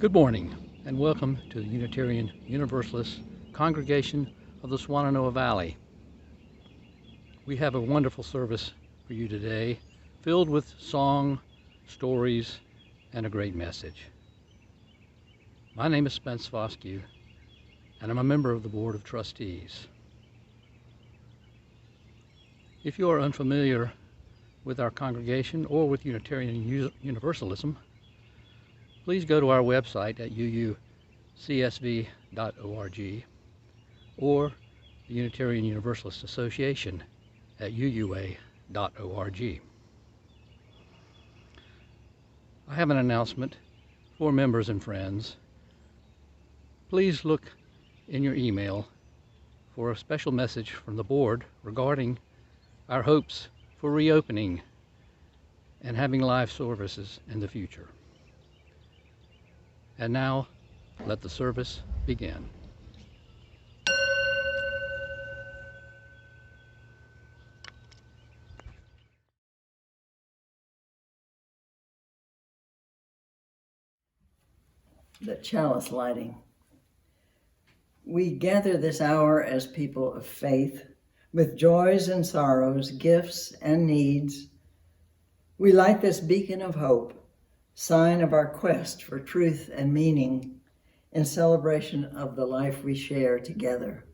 Good morning, and welcome to the Unitarian Universalist Congregation of the Swannanoa Valley. We have a wonderful service for you today, filled with song, stories, and a great message. My name is Spence Foscue, and I'm a member of the Board of Trustees. If you are unfamiliar with our congregation or with Unitarian Universalism, please go to our website at uucsv.org or the Unitarian Universalist Association at uua.org. I have an announcement for members and friends. Please look in your email for a special message from the board regarding our hopes for reopening and having live services in the future. And now, let the service begin. The Chalice Lighting. We gather this hour as people of faith, with joys and sorrows, gifts and needs. We light this beacon of hope, sign of our quest for truth and meaning, in celebration of the life we share together.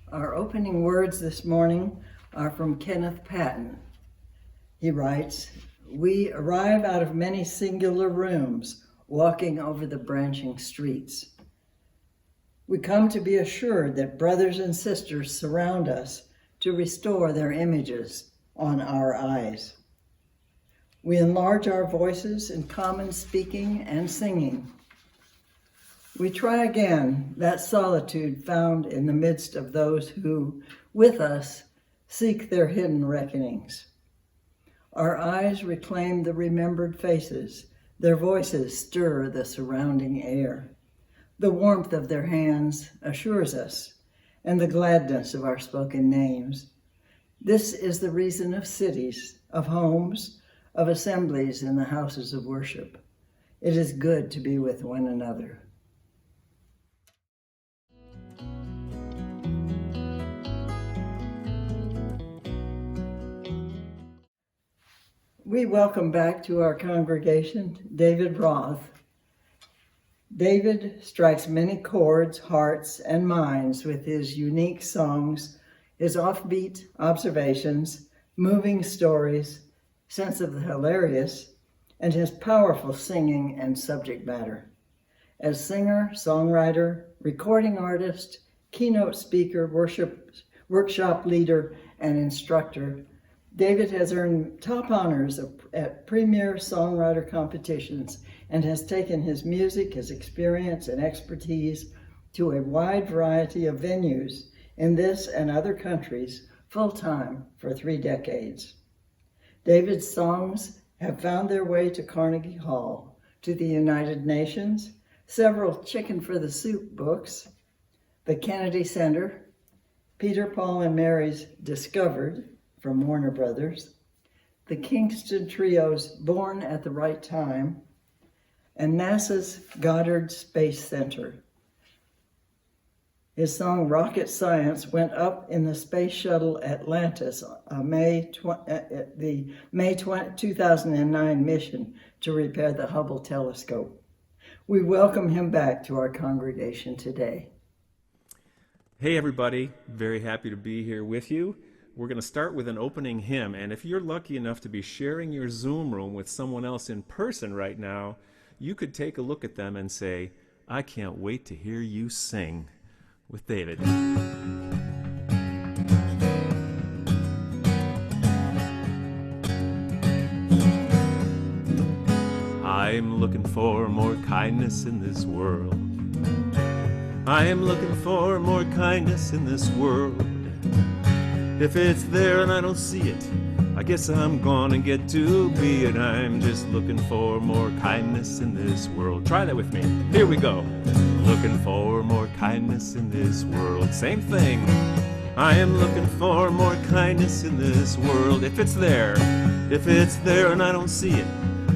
Our opening words this morning are from Kenneth Patton. He writes, "We arrive out of many singular rooms, walking over the branching streets. We come to be assured that brothers and sisters surround us to restore their images on our eyes. We enlarge our voices in common speaking and singing. We try again that solitude found in the midst of those who, with us, seek their hidden reckonings. Our eyes reclaim the remembered faces, their voices stir the surrounding air. The warmth of their hands assures us, and the gladness of our spoken names. This is the reason of cities, of homes, of assemblies in the houses of worship. It is good to be with one another." We welcome back to our congregation David Roth. David strikes many chords, hearts, and minds with his unique songs, his offbeat observations, moving stories, sense of the hilarious, and his powerful singing and subject matter. As singer, songwriter, recording artist, keynote speaker, workshop leader, and instructor, David has earned top honors at premier songwriter competitions and has taken his music, his experience, and expertise to a wide variety of venues in this and other countries full-time for 3 decades. David's songs have found their way to Carnegie Hall, to the United Nations, several Chicken for the Soup books, the Kennedy Center, Peter, Paul, and Mary's Discovered, from Warner Brothers, the Kingston Trio's Born at the Right Time, and NASA's Goddard Space Center. His song Rocket Science went up in the Space Shuttle Atlantis, the May 2009 mission to repair the Hubble telescope. We welcome him back to our congregation today. Hey everybody, very happy to be here with you. We're going to start with an opening hymn, and if you're lucky enough to be sharing your Zoom room with someone else in person right now, you could take a look at them and say, "I can't wait to hear you sing," with David. I'm looking for more kindness in this world. I am looking for more kindness in this world. If it's there and I don't see it, I guess I'm gonna get to be it. I'm just looking for more kindness in this world. Try that with me. Here we go. Looking for more kindness in this world. Same thing. I am looking for more kindness in this world. If it's there and I don't see it,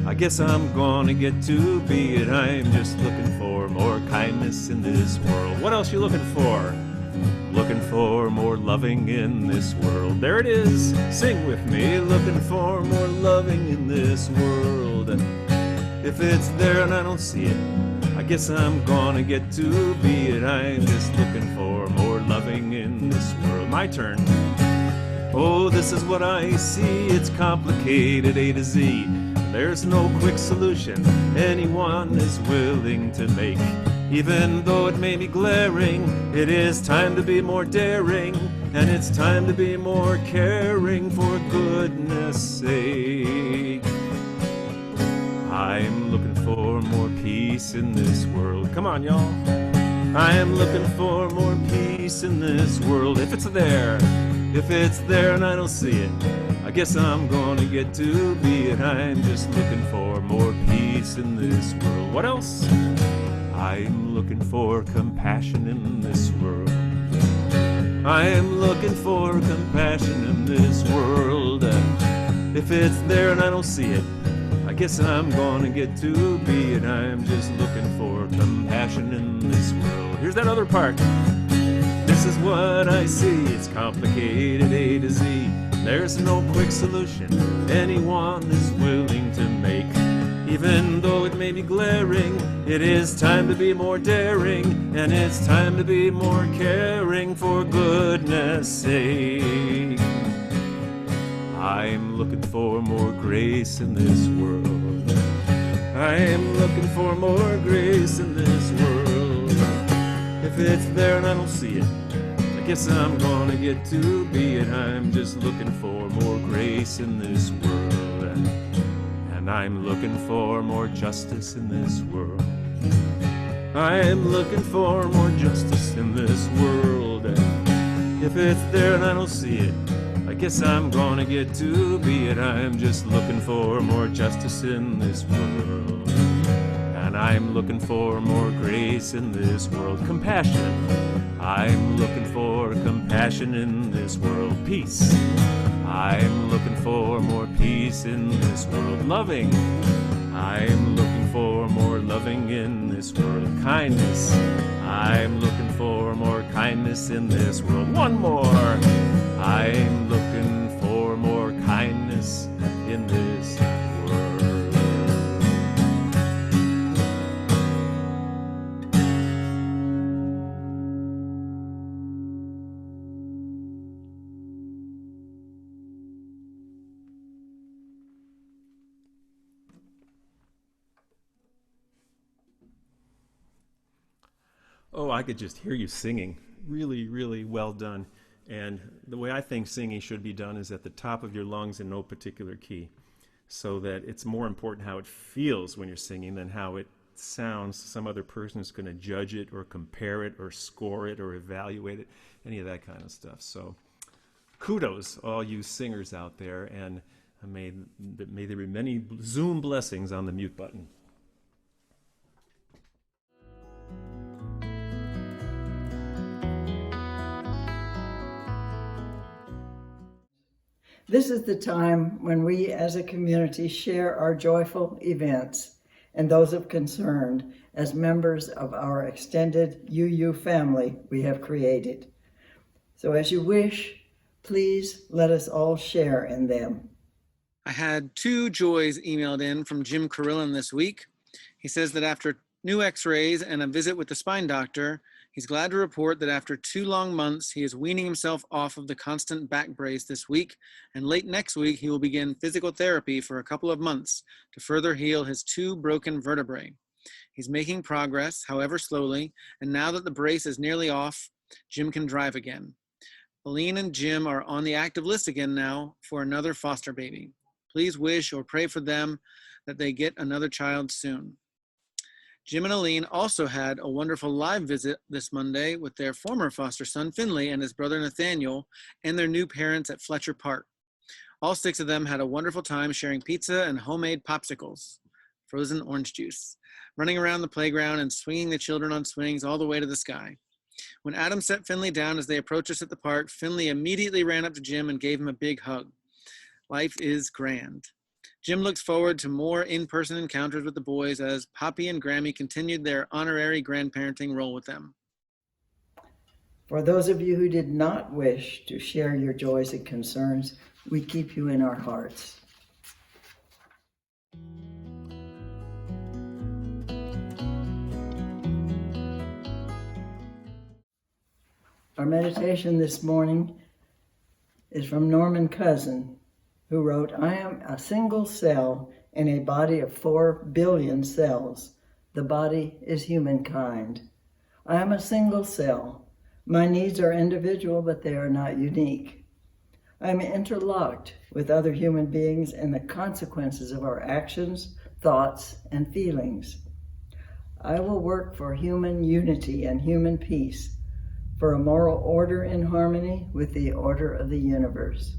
I guess I'm gonna get to be it. I'm just looking for more kindness in this world. What else you looking for? Looking for more loving in this world. There it is. Sing with me. Looking for more loving in this world. If it's there and I don't see it, I guess I'm gonna get to be it. I'm just looking for more loving in this world. My turn. Oh, this is what I see. It's complicated, A to Z. There's no quick solution anyone is willing to make. Even though it may be glaring, it is time to be more daring, and it's time to be more caring, for goodness sake. I'm looking for more peace in this world. Come on, y'all. I am looking for more peace in this world. If it's there and I don't see it, I guess I'm gonna get to be it. I'm just looking for more peace in this world. What else? I'm looking for compassion in this world. I am looking for compassion in this world. If it's there and I don't see it, I guess I'm gonna get to be it. I'm just looking for compassion in this world. Here's that other part. This is what I see. It's complicated, A to Z. There's no quick solution anyone is willing to make. Even though it may be glaring, it is time to be more daring, and it's time to be more caring, for goodness sake. I'm looking for more grace in this world. I am looking for more grace in this world. If it's there and I don't see it, I guess I'm gonna get to be it. I'm just looking for more grace in this world. And I'm looking for more justice in this world. I am looking for more justice in this world. If it's there and I don't see it, I guess I'm gonna get to be it. I'm just looking for more justice in this world. And I'm looking for more grace in this world. Compassion. I'm looking for compassion in this world. Peace. I'm looking for more peace in this world. Loving. I'm looking for more loving in this world. Kindness. I'm looking for more kindness in this world. One more. I'm looking for more kindness in this world. Oh, I could just hear you singing. Really, really well done. And the way I think singing should be done is at the top of your lungs in no particular key, so that it's more important how it feels when you're singing than how it sounds. Some other person is going to judge it or compare it or score it or evaluate it, any of that kind of stuff. So kudos, all you singers out there, and may there be many Zoom blessings on the mute button. This is the time when we as a community share our joyful events and those of concern as members of our extended UU family we have created. So as you wish, please let us all share in them. I had 2 joys emailed in from Jim Carillon this week. He says that after new x-rays and a visit with the spine doctor, he's glad to report that after 2 long months, he is weaning himself off of the constant back brace this week, and late next week, he will begin physical therapy for a couple of months to further heal his 2 broken vertebrae. He's making progress, however slowly, and now that the brace is nearly off, Jim can drive again. Aline and Jim are on the active list again now for another foster baby. Please wish or pray for them that they get another child soon. Jim and Aline also had a wonderful live visit this Monday with their former foster son, Finley, and his brother, Nathaniel, and their new parents at Fletcher Park. All 6 of them had a wonderful time sharing pizza and homemade popsicles, frozen orange juice, running around the playground and swinging the children on swings all the way to the sky. When Adam set Finley down as they approached us at the park, Finley immediately ran up to Jim and gave him a big hug. Life is grand. Jim looks forward to more in-person encounters with the boys as Poppy and Grammy continued their honorary grandparenting role with them. For those of you who did not wish to share your joys and concerns, we keep you in our hearts. Our meditation this morning is from Norman Cousin, who wrote, "I am a single cell in a body of 4 billion cells. The body is humankind. I am a single cell. My needs are individual, but they are not unique. I am interlocked with other human beings and the consequences of our actions, thoughts, and feelings. I will work for human unity and human peace, for a moral order in harmony with the order of the universe.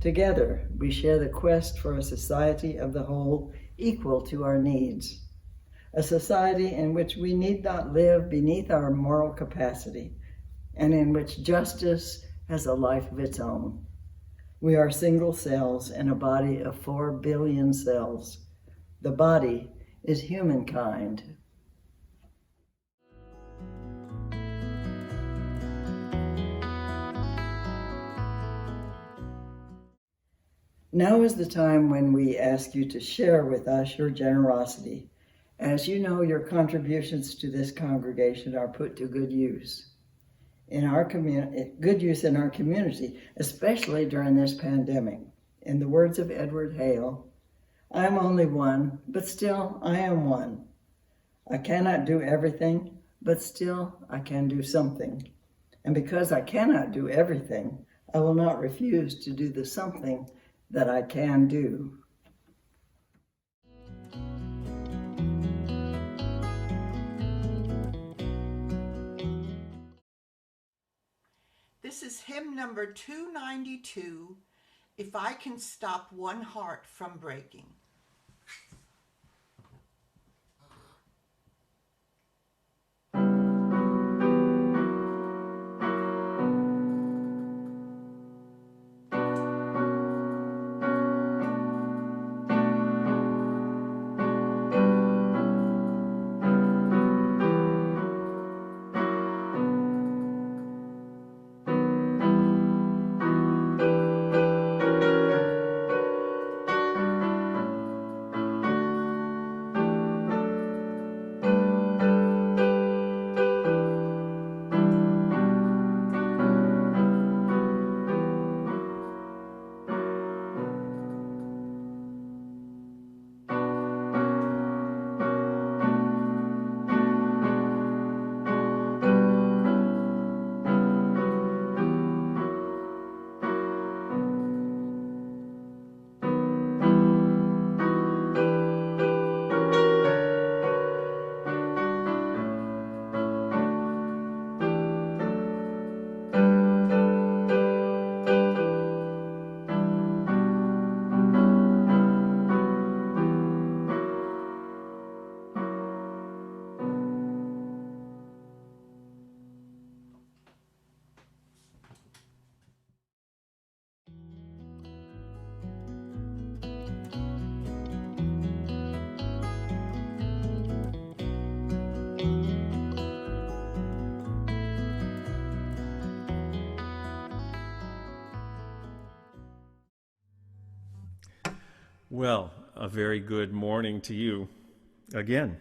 Together, we share the quest for a society of the whole equal to our needs, a society in which we need not live beneath our moral capacity, and in which justice has a life of its own. We are single cells in a body of 4 billion cells. The body is humankind." Now is the time when we ask you to share with us your generosity. As you know, your contributions to this congregation are put to good use in our community, especially during this pandemic. In the words of Edward Hale, "I am only one, but still I am one. I cannot do everything, but still I can do something. And because I cannot do everything, I will not refuse to do the something that I can do." This is hymn number 292, "If I Can Stop One Heart from Breaking." Well, a very good morning to you again.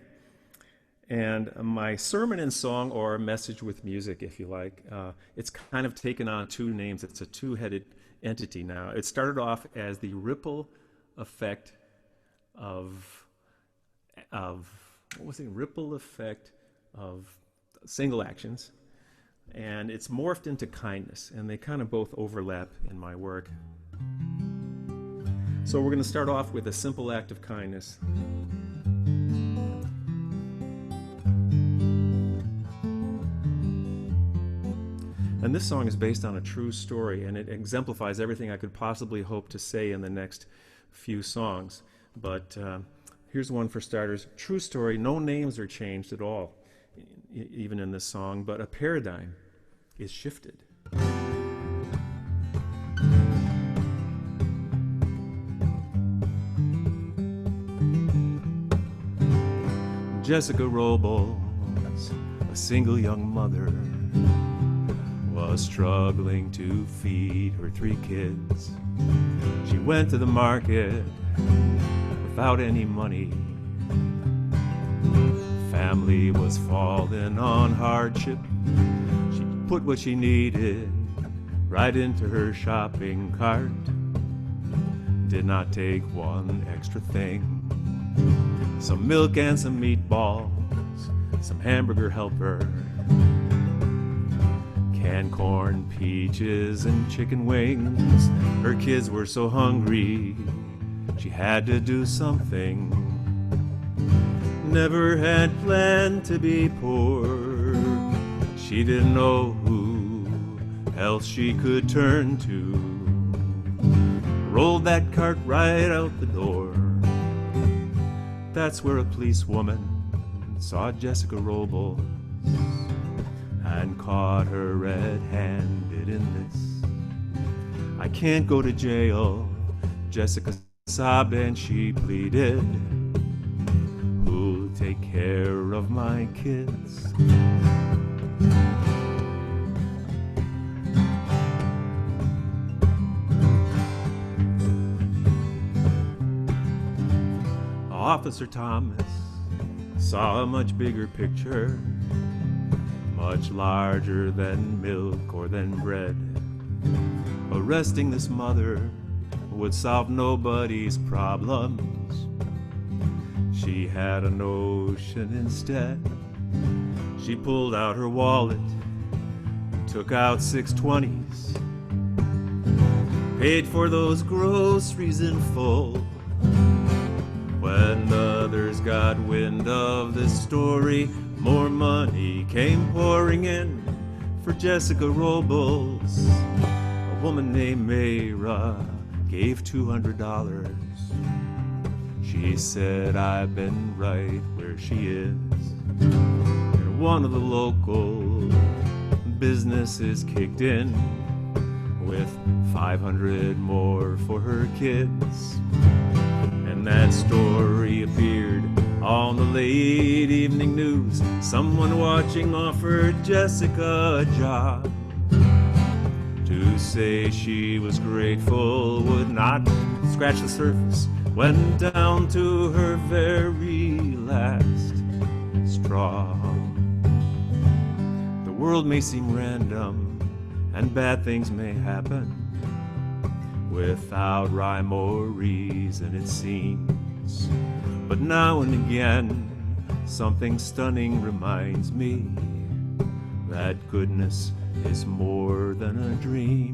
And my sermon and song, or message with music, if you like, it's kind of taken on 2 names. It's a 2-headed entity now. It started off as the ripple effect of single actions. And it's morphed into kindness, and they kind of both overlap in my work. So we're going to start off with a simple act of kindness. And this song is based on a true story, and it exemplifies everything I could possibly hope to say in the next few songs. But here's one for starters. True story, no names are changed at all, even in this song, but a paradigm is shifted. Jessica Robles, a single young mother, was struggling to feed her 3 kids. She went to the market without any money. Family was falling on hardship. She put what she needed right into her shopping cart. Did not take one extra thing. Some milk and some meatballs, some hamburger helper, canned corn, peaches, and chicken wings. Her kids were so hungry, she had to do something. Never had planned to be poor. She didn't know who else she could turn to. Rolled that cart right out the door. That's where a policewoman saw Jessica Robles and caught her red-handed in this. I can't go to jail, Jessica sobbed and she pleaded. Who'll take care of my kids? Officer Thomas saw a much bigger picture, much larger than milk or than bread. Arresting this mother would solve nobody's problems. She had a notion instead. She pulled out her wallet, took out 6 20s, paid for those groceries in full. When others got wind of this story, more money came pouring in for Jessica Robles. A woman named Mayra gave $200. She said, I've been right where she is. And one of the local businesses kicked in with 500 more for her kids. And that story appeared on the late evening news. Someone watching offered Jessica a job. To say she was grateful would not scratch the surface. Went down to her very last straw. The world may seem random and bad things may happen without rhyme or reason, it seems. But now and again, something stunning reminds me that goodness is more than a dream.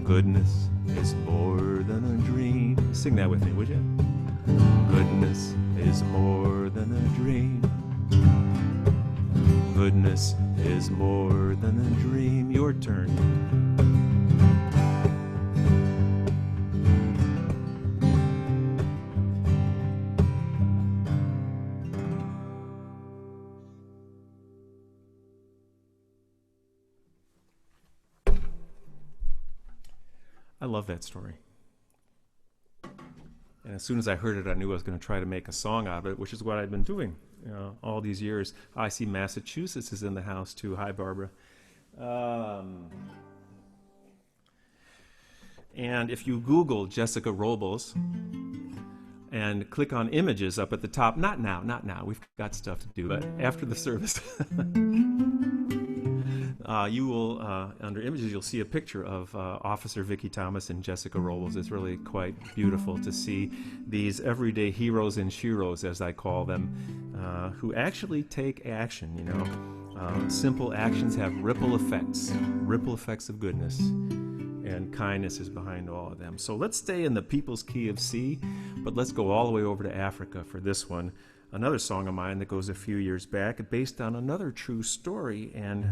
Goodness is more than a dream. Sing that with me, would you? Goodness is more than a dream. Goodness is more than a dream. Your turn. I love that story. And as soon as I heard it, I knew I was going to try to make a song out of it, which is what I've been doing all these years. I see Massachusetts is in the house too. Hi, Barbara. And if you Google Jessica Robles and click on images up at the top, not now, we've got stuff to do, but after the service, you will, under images, you'll see a picture of Officer Vicki Thomas and Jessica Robles. It's really quite beautiful to see these everyday heroes and sheroes, as I call them, who actually take action, you know. Simple actions have ripple effects of goodness, and kindness is behind all of them. So let's stay in the people's key of C, but let's go all the way over to Africa for this one. another song of mine that goes a few years back, based on another true story and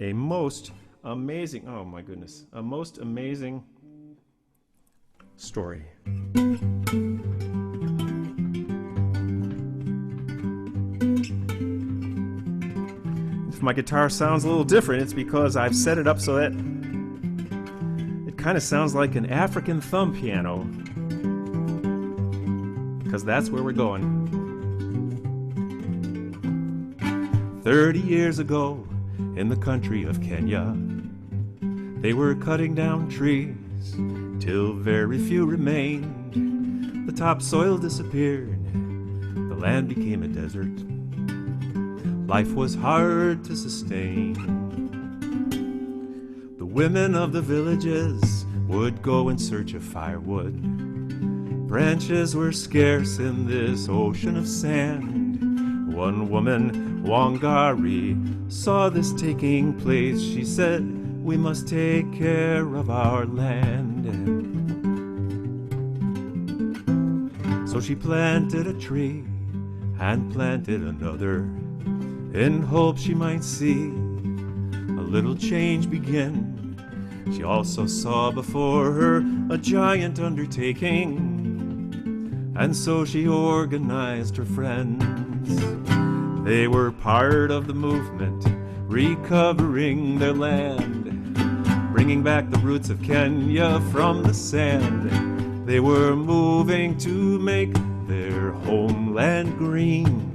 a most amazing, oh my goodness, a most amazing story. If my guitar sounds a little different, it's because I've set it up so that it kind of sounds like an African thumb piano, because that's where we're going. 30 years ago, in the country of Kenya, they were cutting down trees till very few remained. The topsoil disappeared, the land became a desert. Life was hard to sustain. The women of the villages would go in search of firewood. Branches were scarce in this ocean of sand. One woman, Wangari, saw this taking place. She said, "We must take care of our land." So she planted a tree and planted another, in hope she might see a little change begin. She also saw before her a giant undertaking, and so she organized her friends. They were part of the movement, recovering their land, bringing back the roots of Kenya from the sand. They were moving to make their homeland green,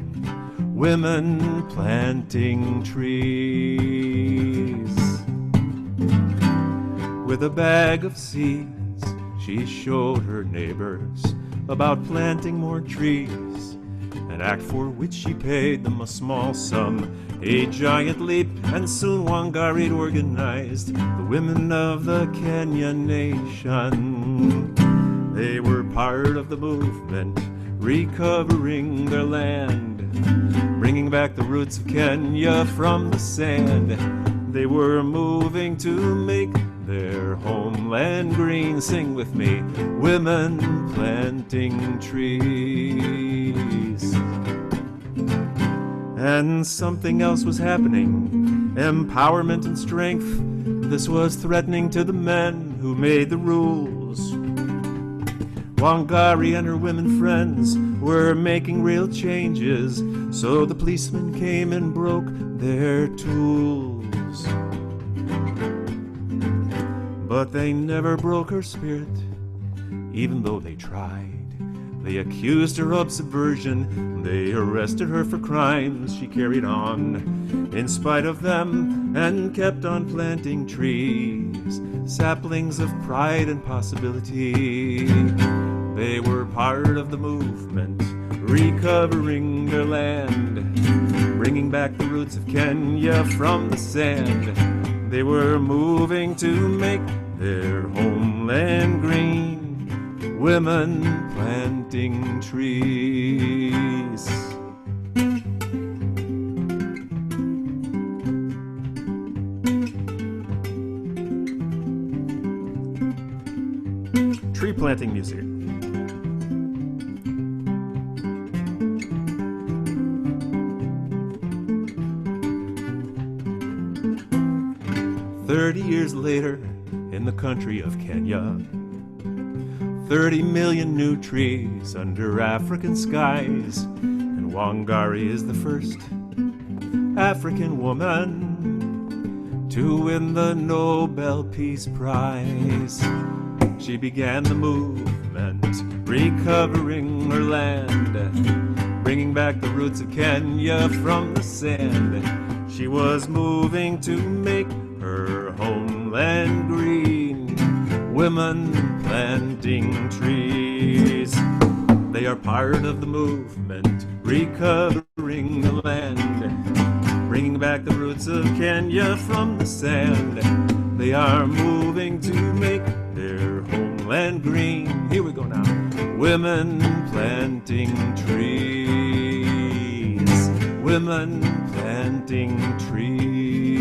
women planting trees. With a bag of seeds, she showed her neighbors about planting more trees, an act for which she paid them a small sum, a giant leap, and soon Wangari organized the women of the Kenyan nation. They were part of the movement, recovering their land, bringing back the roots of Kenya from the sand. They were moving to make their homeland green. Sing with me, women planting trees. And something else was happening, empowerment and strength. This was threatening to the men who made the rules. Wangari and her women friends were making real changes, so the policemen came and broke their tools. But they never broke her spirit, even though they tried. They accused her of subversion, they arrested her for crimes she carried on in spite of them, and kept on planting trees, saplings of pride and possibility. They were part of the movement, recovering their land, bringing back the roots of Kenya from the sand. They were moving to make their homeland green, women planting trees. Tree planting music. "30 years later, in the country of Kenya, 30 million new trees under African skies, and Wangari is the first African woman to win the Nobel Peace Prize. She began the movement, recovering her land, bringing back the roots of Kenya from the sand. She was moving to make her homeland green, women planting trees. They are part of the movement, recovering the land, bringing back the roots of Kenya from the sand. They are moving to make their homeland green. Here we go now. Women planting trees, women planting trees.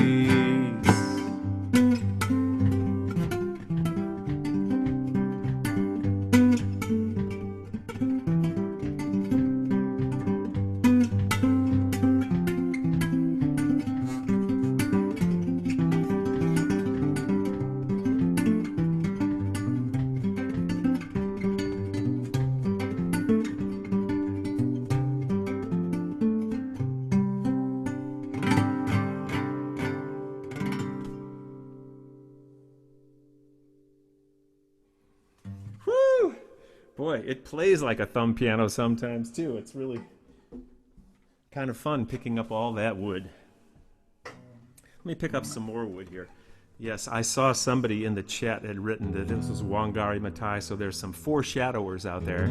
Boy, it plays like a thumb piano sometimes, too. It's really kind of fun picking up all that wood. Let me pick up some more wood here. Yes, I saw somebody in the chat had written that this was Wangari Maathai, so there's some foreshadowers out there.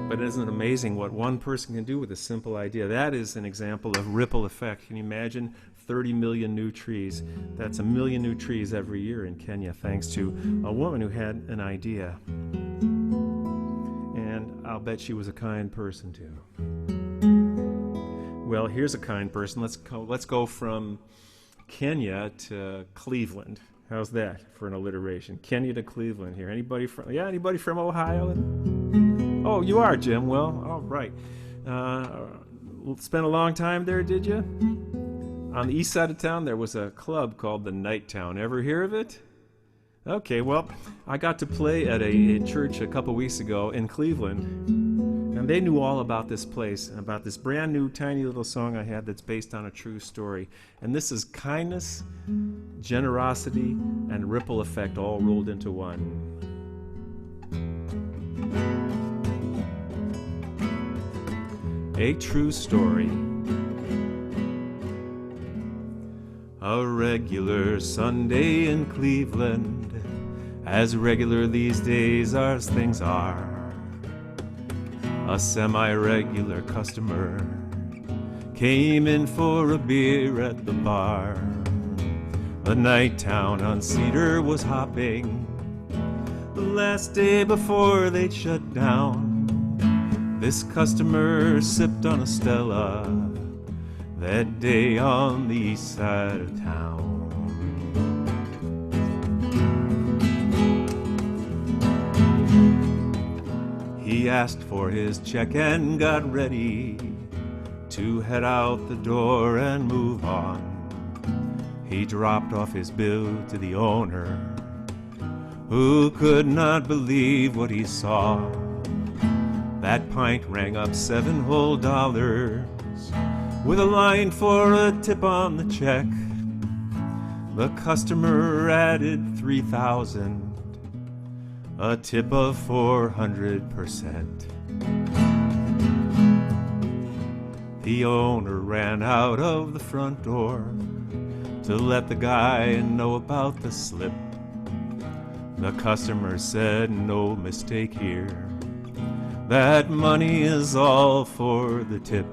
But isn't it amazing what one person can do with a simple idea? That is an example of ripple effect. Can you imagine 30 million new trees? That's 1 million new trees every year in Kenya, thanks to a woman who had an idea. And I'll bet she was a kind person, too. Well, here's a kind person. Let's go from Kenya to Cleveland. How's that for an alliteration? Kenya to Cleveland here. Anybody from Ohio? Oh, you are, Jim. Well, all right. Spent a long time there, did you? On the east side of town, there was a club called the Night Town. Ever hear of it? Okay, well, I got to play at a church a couple weeks ago in Cleveland, and they knew all about this place and about this brand new tiny little song I had that's based on a true story. And this is kindness, generosity, and ripple effect all rolled into one. A true story. A regular Sunday in Cleveland, as regular these days as things are. A semi-regular customer came in for a beer at the bar. The Night Town on Cedar was hopping the last day before they'd shut down. This customer sipped on a Stella that day on the east side of town. He asked for his check and got ready to head out the door and move on. He dropped off his bill to the owner, who could not believe what he saw. That pint rang up $7 whole, with a line for a tip on the check. The customer added 3,000, a tip of 400%. The owner ran out of the front door to let the guy know about the slip. The customer said, "No mistake here, that money is all for the tip."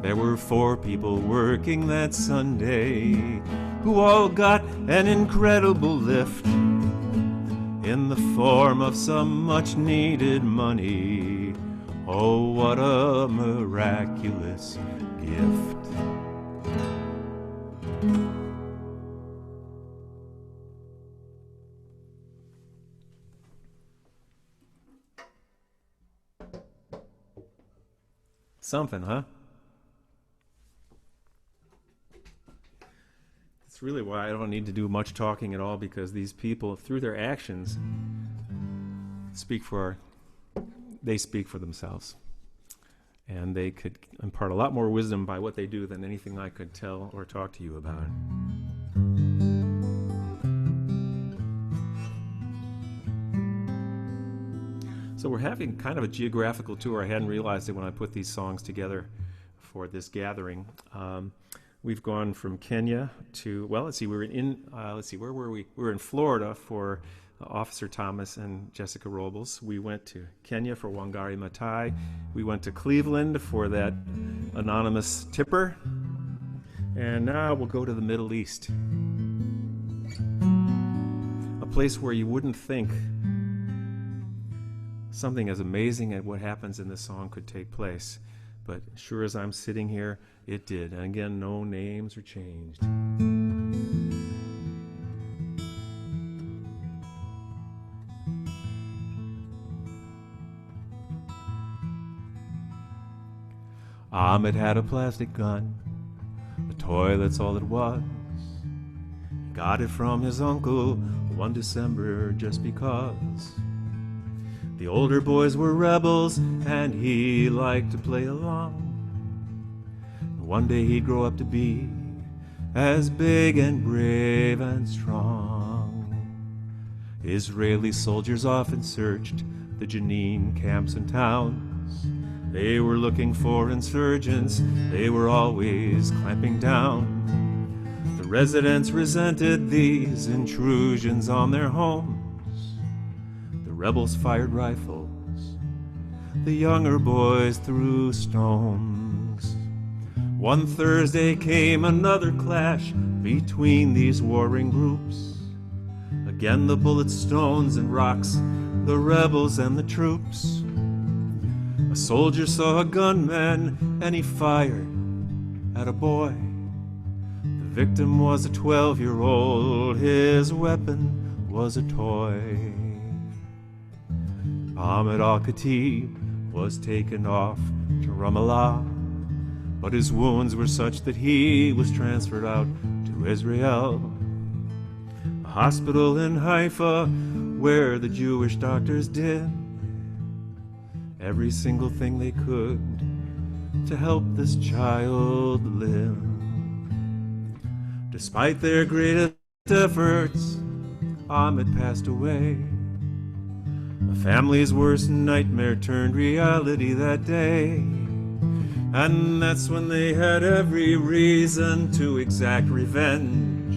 There were 4 people working that Sunday who all got an incredible lift in the form of some much-needed money. Oh, what a miraculous gift. Something, huh? It's really why I don't need to do much talking at all, because these people, through their actions, speak for themselves. And they could impart a lot more wisdom by what they do than anything I could tell or talk to you about. So we're having kind of a geographical tour. I hadn't realized it when I put these songs together for this gathering. We've gone from Kenya to, well, let's see, where were we? We were in Florida for Officer Thomas and Jessica Robles. We went to Kenya for Wangari Maathai. We went to Cleveland for that anonymous tipper. And now we'll go to the Middle East. A place where you wouldn't think something as amazing as what happens in this song could take place. But sure as I'm sitting here, it did. And again, no names are changed. Ahmed had a plastic gun. The toilet's all it was. He got it from his uncle one December just because. The older boys were rebels, and he liked to play along. One day he'd grow up to be as big and brave and strong. Israeli soldiers often searched the Jenin camps and towns. They were looking for insurgents, they were always clamping down. The residents resented these intrusions on their homes. The rebels fired rifles, the younger boys threw stones. One Thursday came another clash between these warring groups. Again the bullets, stones, and rocks, the rebels and the troops. A soldier saw a gunman and he fired at a boy. The victim was a 12-year-old, his weapon was a toy. Ahmed al-Khatib was taken off to Ramallah, but his wounds were such that he was transferred out to Israel. A hospital in Haifa where the Jewish doctors did every single thing they could to help this child live. Despite their greatest efforts, Ahmed passed away. A family's worst nightmare turned reality that day. And that's when they had every reason to exact revenge,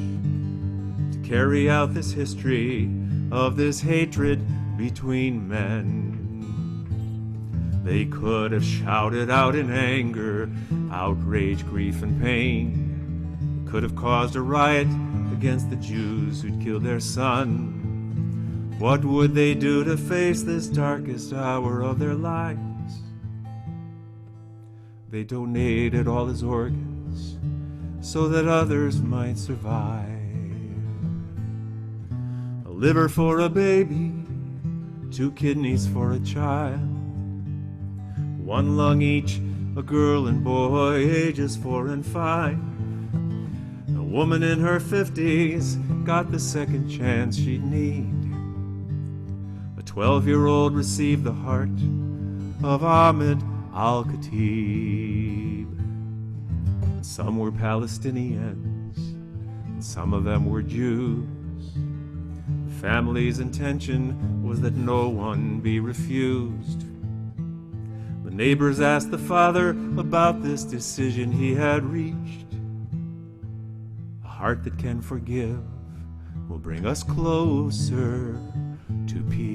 to carry out this history of this hatred between men. They could have shouted out in anger, outrage, grief, and pain. They could have caused a riot against the Jews who'd killed their son. What would they do to face this darkest hour of their lives? They donated all his organs so that others might survive. A liver for a baby, 2 kidneys for a child, 1 lung each, a girl and boy ages 4 and 5. A woman in her 50s got the second chance she'd need. A 12-year-old received the heart of Ahmed al-Khatib. Some were Palestinians, and some of them were Jews. The family's intention was that no one be refused. The neighbors asked the father about this decision he had reached. A heart that can forgive will bring us closer to peace.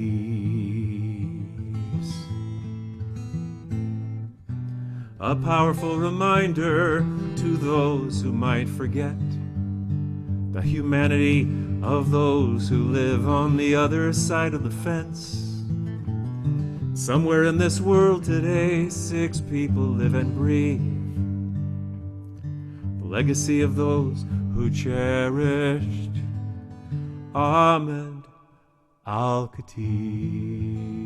A powerful reminder to those who might forget the humanity of those who live on the other side of the fence. Somewhere in this world today, 6 people live and breathe. The legacy of those who cherished Ahmed al-Khatib.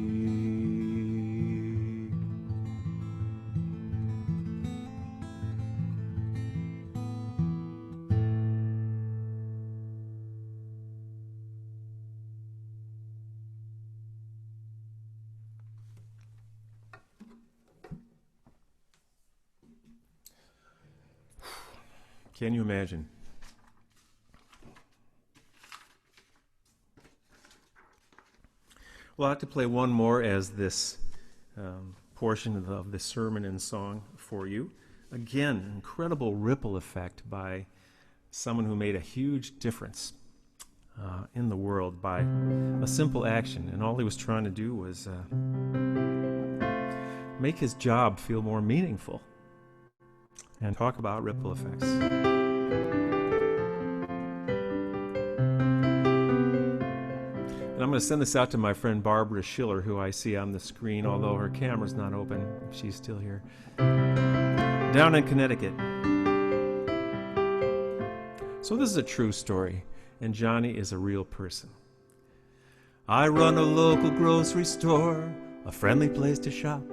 Can you imagine? Well, I have to play one more as this portion of this sermon and song for you. Again, an incredible ripple effect by someone who made a huge difference in the world by a simple action. And all he was trying to do was make his job feel more meaningful. And talk about ripple effects. And I'm going to send this out to my friend Barbara Schiller, who I see on the screen, although her camera's not open, if she's still here. Down in Connecticut. So this is a true story, and Johnny is a real person. I run a local grocery store, a friendly place to shop.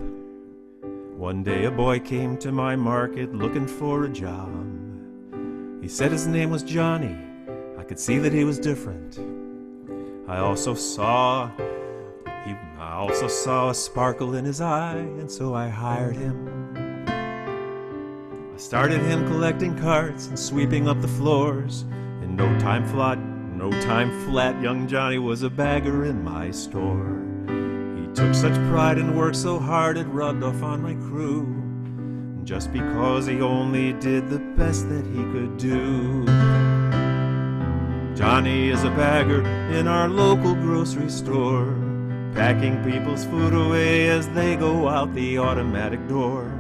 One day a boy came to my market looking for a job. He said his name was Johnny. I could see that he was different. I also saw a sparkle in his eye, and so I hired him. I started him collecting carts and sweeping up the floors. In no time flat, No time flat, young Johnny was a bagger in my store. He took such pride and worked so hard it rubbed off on my crew, just because he only did the best that he could do. Johnny is a bagger in our local grocery store, packing people's food away as they go out the automatic door.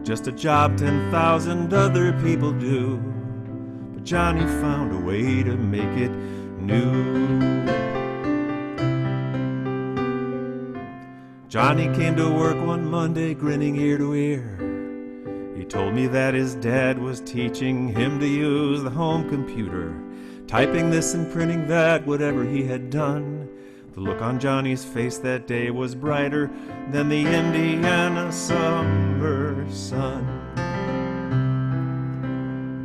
Just a job 10,000 other people do, but Johnny found a way to make it new. Johnny came to work one Monday grinning ear to ear. He told me that his dad was teaching him to use the home computer, typing this and printing that, whatever he had done. The look on Johnny's face that day was brighter than the Indiana summer sun.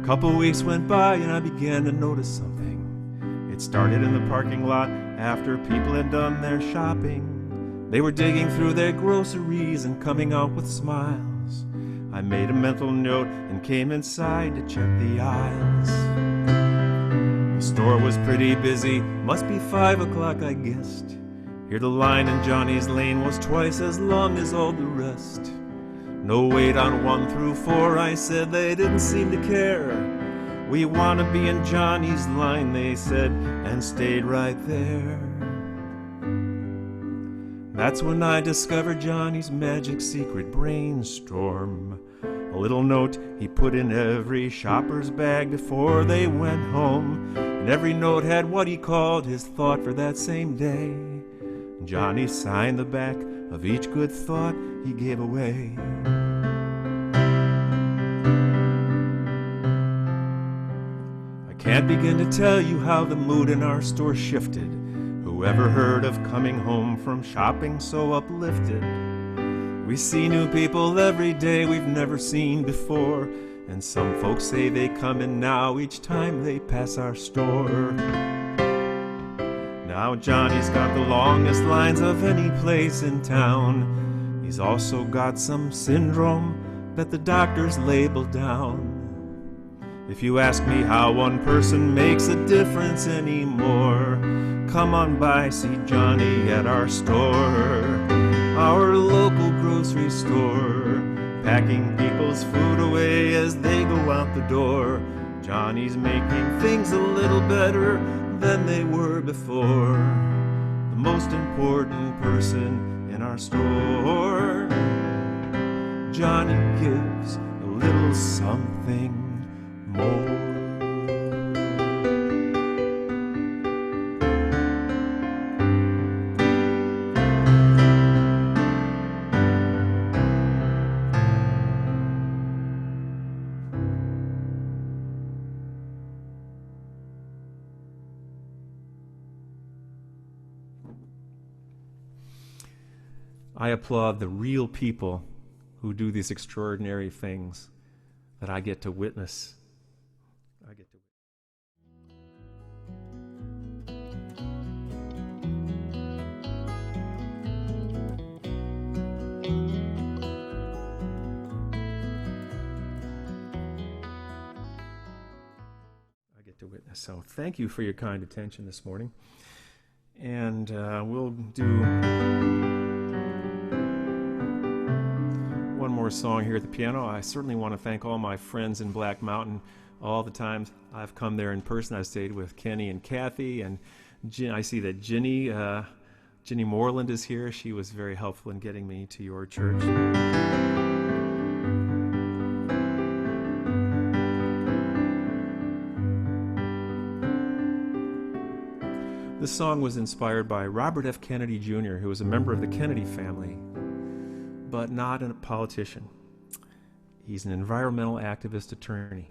A couple weeks went by and I began to notice something. It started in the parking lot after people had done their shopping. They were digging through their groceries and coming out with smiles. I made a mental note and came inside to check the aisles. The store was pretty busy, must be 5 o'clock I guessed. Here the line in Johnny's lane was twice as long as all the rest. No wait on 1 through 4, I said, they didn't seem to care. We want to be in Johnny's line, they said, and stayed right there. That's when I discovered Johnny's magic secret brainstorm. A little note he put in every shopper's bag before they went home. And every note had what he called his thought for that same day. Johnny signed the back of each good thought he gave away. I can't begin to tell you how the mood in our store shifted. Whoever heard of coming home from shopping so uplifted? We see new people every day we've never seen before, and some folks say they come in now each time they pass our store. Now Johnny's got the longest lines of any place in town. He's also got some syndrome that the doctors label down. If you ask me how one person makes a difference anymore, come on by, see Johnny at our store, our local grocery store, packing people's food away as they go out the door. Johnny's making things a little better than they were before. The most important person in our store. Johnny gives a little something more. I applaud the real people who do these extraordinary things that I get to witness. So thank you for your kind attention this morning. And we'll do one more song here at the piano. I certainly want to thank all my friends in Black Mountain. All the times I've come there in person, I've stayed with Kenny and Kathy, and I see that Ginny Moreland is here. She was very helpful in getting me to your church. This song was inspired by Robert F. Kennedy Jr., who was a member of the Kennedy family, but not a politician. He's an environmental activist attorney.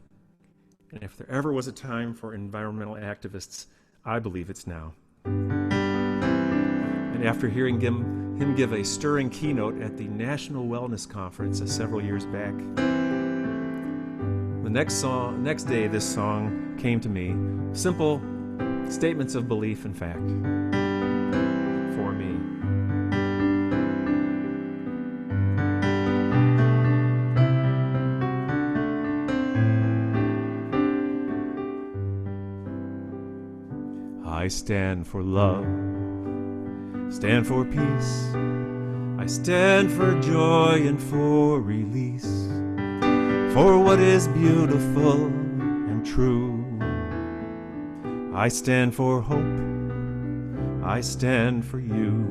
And if there ever was a time for environmental activists, I believe it's now. And after hearing him give a stirring keynote at the National Wellness Conference several years back, the next day this song came to me. Simple statements of belief and fact for me. stand for love, stand for peace. I stand for joy and for release, for what is beautiful and true. I stand for hope, I stand for you.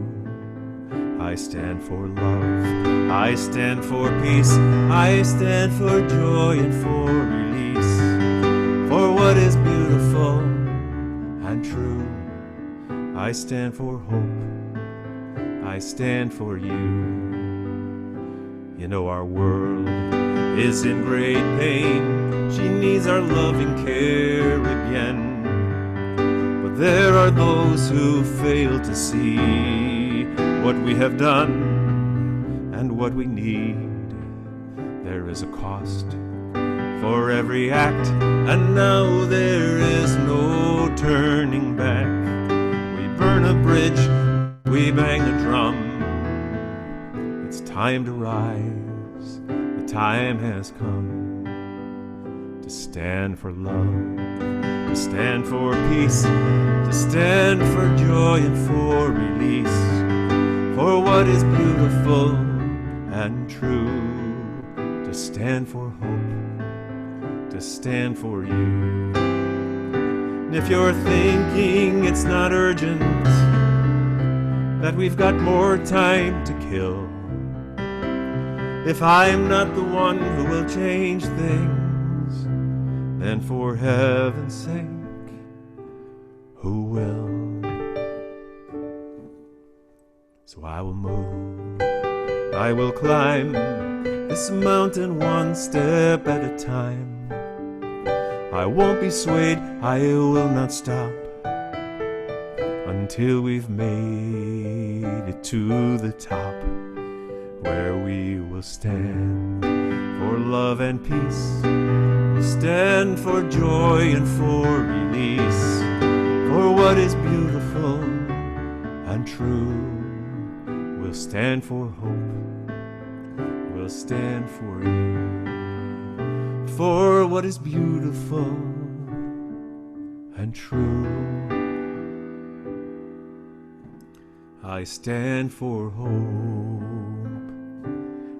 I stand for love, I stand for peace. I stand for joy and for release, for what is beautiful and true. I stand for hope, I stand for you. You know our world is in great pain. She needs our loving care again. But there are those who fail to see what we have done and what we need. There is a cost for every act, and now there is no turning back. We burn a bridge, we bang a drum. It's time to rise, the time has come to stand for love, to stand for peace, to stand for joy and for release, for what is beautiful and true, to stand for hope, to stand for you. And if you're thinking it's not urgent, that we've got more time to kill, if I'm not the one who will change things, then for heaven's sake, who will? So I will move, I will climb this mountain one step at a time. I won't be swayed, I will not stop until we've made it to the top, where we will stand for love and peace. We'll stand for joy and for release, for what is beautiful and true. We'll stand for hope, we'll stand for you, for what is beautiful and true. I stand for hope,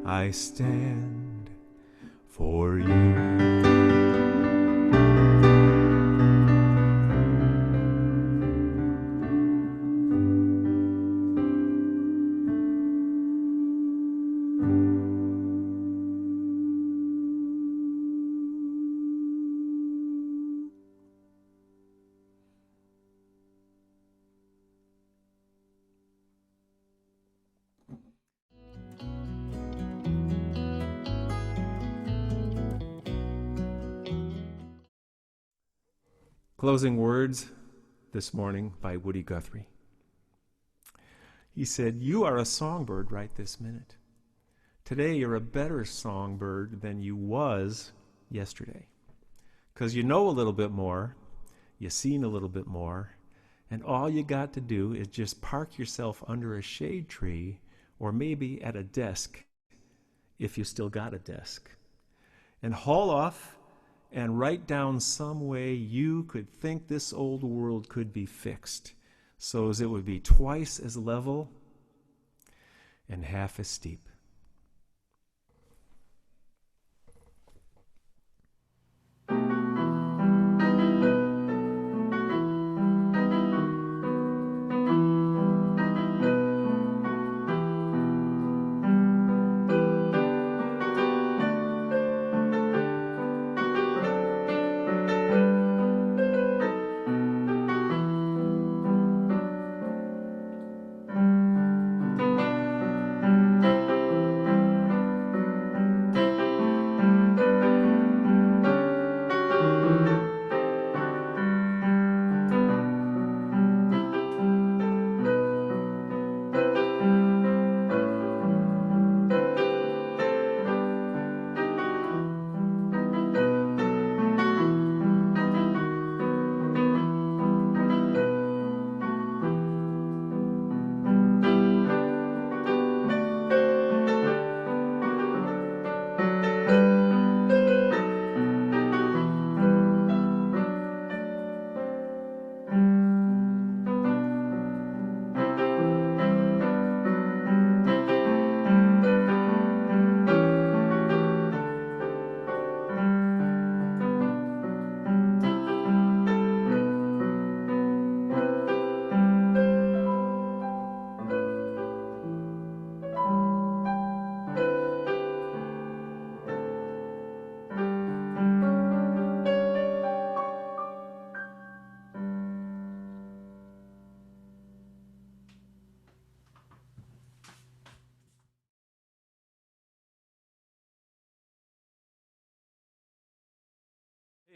I stand for you. Closing words this morning by Woody Guthrie. He said, "You are a songbird right this minute. Today you're a better songbird than you was yesterday, because you know a little bit more, you've seen a little bit more, and all you got to do is just park yourself under a shade tree or maybe at a desk, if you still got a desk, and haul off and write down some way you could think this old world could be fixed so as it would be twice as level and half as steep."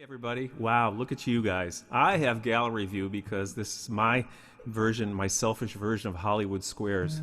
Hey everybody. Wow, look at you guys. I have gallery view because this is my version, my selfish version of Hollywood Squares.